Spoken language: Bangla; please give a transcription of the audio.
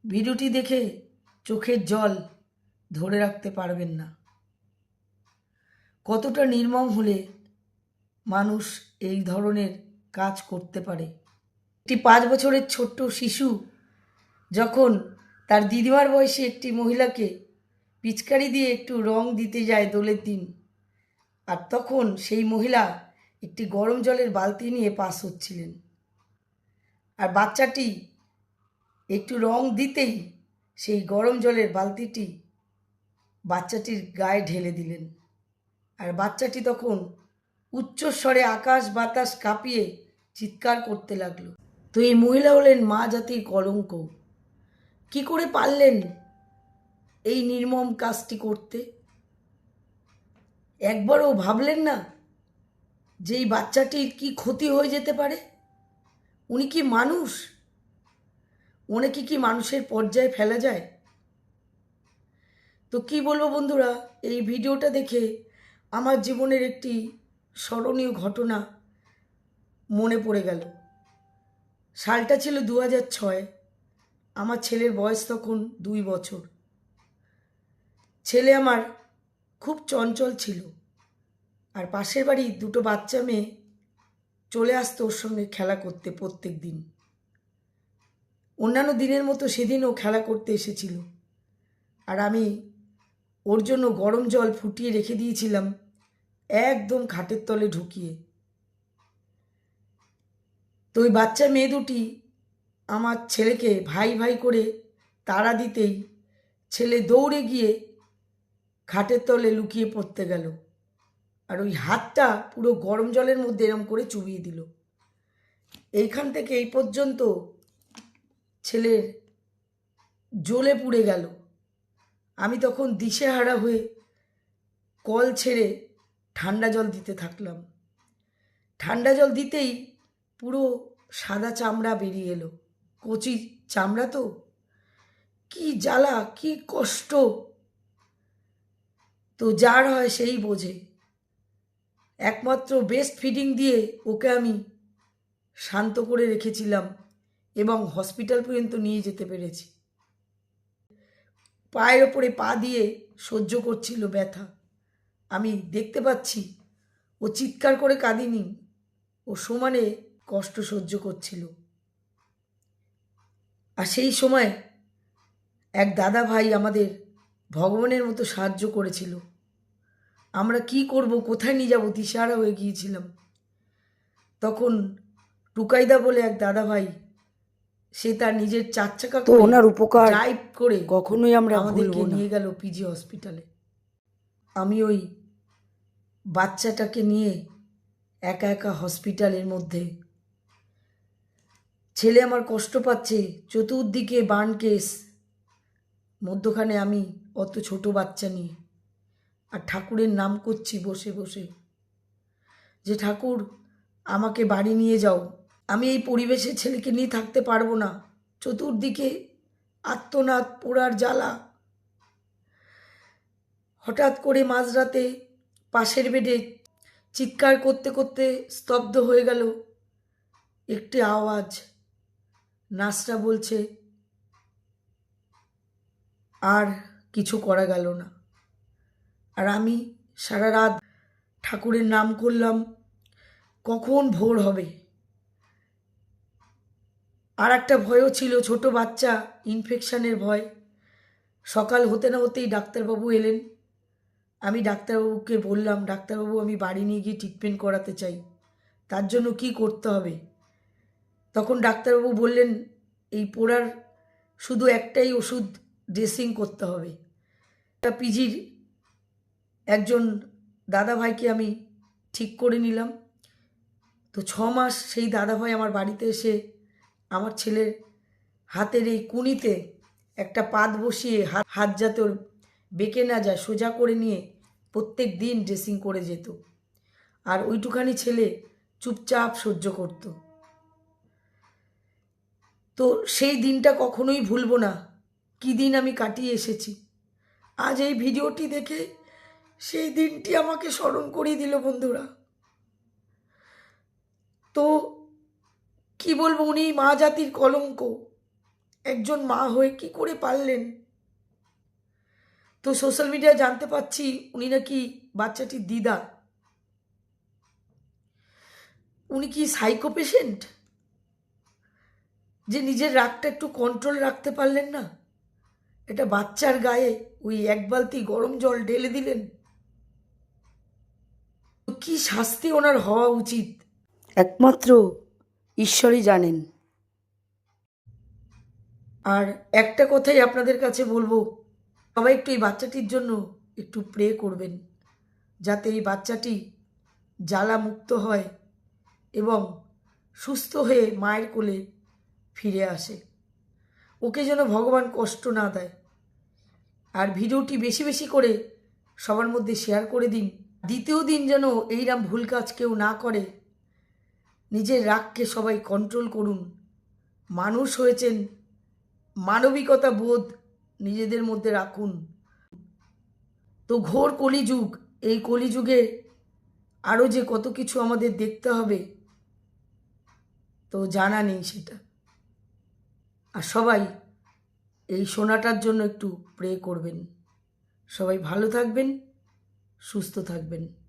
ভিডিওটি দেখে চোখের জল ধরে রাখতে পারবেন না। কতটা নির্মম হলে মানুষ এই ধরনের কাজ করতে পারে। একটি 5 বছরের ছোট্ট শিশু যখন তার দিদিমার বয়সী একটি মহিলাকে পিচকারি দিয়ে একটু রং দিতে যায় দোলের দিন, আর তখন সেই মহিলা একটি গরম জলের বালতি নিয়ে পাস হচ্ছিলেন, আর বাচ্চাটি একটু রং দিতেই সেই গরম জলের বালতিটি বাচ্চাটির গায়ে ঢেলে দিলেন, আর বাচ্চাটি তখন উচ্চস্বরে আকাশ বাতাস কাঁপিয়ে চিৎকার করতে লাগলো। তো এই মহিলা হলেন মা জাতির কলঙ্ক। কি করে পারলেন এই নির্মম কাজটি করতে? একবারও ভাবলেন না যে এই বাচ্চাটির কি ক্ষতি হয়ে যেতে পারে? উনি কি মানুষ? ওনাকে কি মানুষের পর্যায়ে ফেলা যায়? তো কি বলবো বন্ধুরা, এই ভিডিওটা দেখে আমার জীবনের একটি স্মরণীয় ঘটনা মনে পড়ে গেল। সালটা ছিল 2006। আমার ছেলের বয়স তখন 2 বছর। ছেলে আমার খুব চঞ্চল ছিল, আর পাশের বাড়ি দুটো বাচ্চা মেয়ে চলে আসতো ওর সঙ্গে খেলা করতে প্রত্যেক দিন। অন্যান্য দিনের মতো সেদিনও খেলা করতে এসেছিল, আর আমি ওর জন্য গরম জল ফুটিয়ে রেখে দিয়েছিলাম একদম খাটের তলে ঢুকিয়ে। তো ওই বাচ্চা মেয়ে দুটি আমার ছেলেকে ভাই ভাই করে তাড়া দিতেই ছেলে দৌড়ে গিয়ে খাটের তলে লুকিয়ে পড়তে গেল, আর ওই হাতটা পুরো গরম জলের মধ্যে এরম করে চুবিয়ে দিল। এইখান থেকে এই পর্যন্ত ছেলের জ্বলে পুড়ে গেল। আমি তখন দিশেহারা হয়ে কল ছেড়ে ঠান্ডা জল দিতে থাকলাম। ঠান্ডা জল দিতেই পুরো সাদা চামড়া বেরিয়ে এলো। কচি চামড়া তো, কি জ্বালা, কি কষ্ট। তো যার হয় সেই বোঝে। একমাত্র বেস্ট ফিডিং দিয়ে ওকে আমি শান্ত করে রেখেছিলাম এবং হসপিটাল পর্যন্ত নিয়ে যেতে পেরেছি। পায়ের ওপরে পা দিয়ে সহ্য করছিল ব্যথা। আমি দেখতে পাচ্ছি ও চিৎকার করে কাঁদিনি, ও সমানে কষ্ট সহ্য করছিল। আর সেই সময় এক দাদা ভাই আমাদের ভগবানের মতো সাহায্য করেছিল। আমরা কি করব, কোথায় নিয়ে যাব, দিশাহারা হয়ে গিয়েছিলাম। তখন টুকাইদা বলে এক দাদা ভাই, সে তার নিজের 4 চাকা করে ওনার উপকার ড্রাইভ করে কখনোই আমরা আমাদেরকে নিয়ে গেল পিজি হসপিটালে। আমি ওই বাচ্চাটাকে নিয়ে একা একা হসপিটালের মধ্যে, ছেলে আমার কষ্ট পাচ্ছে, চতুর্দিকে বার্ন কেস, মধ্যখানে আমি অত ছোট বাচ্চা নিয়ে, আর ঠাকুরের নাম করছি বসে বসে যে ঠাকুর আমাকে বাড়ি নিয়ে যাও, আমি এই পরিবেশে ছেলেকে নিয়ে থাকতে পারবো না। চতুর্দিকে আর্তনাদ, পোড়ার জ্বালা। হঠাৎ করে মাঝরাতে পাশের বেডে চিৎকার করতে করতে স্তব্ধ হয়ে গেল একটি আওয়াজ। নার্সরা বলছে আর কিছু করা গেল না। আর আমি সারা রাত ঠাকুরের নাম করলাম, কখন ভোর হবে। আর একটা ভয়ও ছিল, ছোট বাচ্চা, ইনফেকশানের ভয়। সকাল হতে না হতেই ডাক্তারবাবু এলেন। আমি ডাক্তারবাবুকে বললাম, ডাক্তারবাবু আমি বাড়ি নিয়ে গিয়ে ট্রিটমেন্ট করাতে চাই, তার জন্য কি করতে হবে? তখন ডাক্তারবাবু বললেন, এই পোড়ার শুধু একটাই ওষুধ, ড্রেসিং করতে হবে। পিজির একজন দাদা ভাইকে আমি ঠিক করে নিলাম। তো 6 মাস সেই দাদা ভাই আমার বাড়িতে এসে আমার ছেলের হাতের এই কুনিতে একটা পাত বসিয়ে হাত যাতে ওর বেঁকে না যায় সোজা করে নিয়ে প্রত্যেক দিন ড্রেসিং করে যেত, আর ওইটুখানি ছেলে চুপচাপ সহ্য করত। তো সেই দিনটা কখনোই ভুলবো না, কী দিন আমি কাটিয়ে এসেছি। আজ এই ভিডিওটি দেখে সেই দিনটি আমাকে স্মরণ করিয়ে দিল বন্ধুরা। তো কি বলবো, উনি মা জাতির কলঙ্ক। একজন মা হয়ে কি করে পারলেন? তো সোশ্যাল মিডিয়ায় জানতে পাচ্ছি উনি নাকি বাচ্চাটির দিদা। উনি কি সাইকো পেশেন্ট যে নিজের রাগটা একটু কন্ট্রোল রাখতে পারলেন না? এটা বাচ্চার গায়ে ওই এক বালতি গরম জল ঢেলে দিলেন। তো কি শাস্তি ওনার হওয়া উচিত একমাত্র ঈশ্বরই জানেন। আর একটা কথাই আপনাদের কাছে বলবো, সবাই একটু এই বাচ্চাটির জন্য একটু প্রে করবেন, যাতে এই বাচ্চাটি জ্বালা মুক্ত হয় এবং সুস্থ হয়ে মায়ের কোলে ফিরে আসে। ওকে যেন ভগবান কষ্ট না দেয়। আর ভিডিওটি বেশি বেশি করে সবার মধ্যে শেয়ার করে দিন। দ্বিতীয় দিন যেন এইরকম ভুল কাজ কেউ না করে। নিজের রাগকে সবাই কন্ট্রোল করুন। মানুষ হয়েছেন, মানবিকতা বোধ নিজেদের মধ্যে রাখুন। তো ঘোর কলিযুগ, এই কলিযুগে আরও যে কত কিছু আমাদের দেখতে হবে তো জানা নেই সেটা। আর সবাই এই সোনাটার জন্য একটু প্রে করবেন। সবাই ভালো থাকবেন, সুস্থ থাকবেন।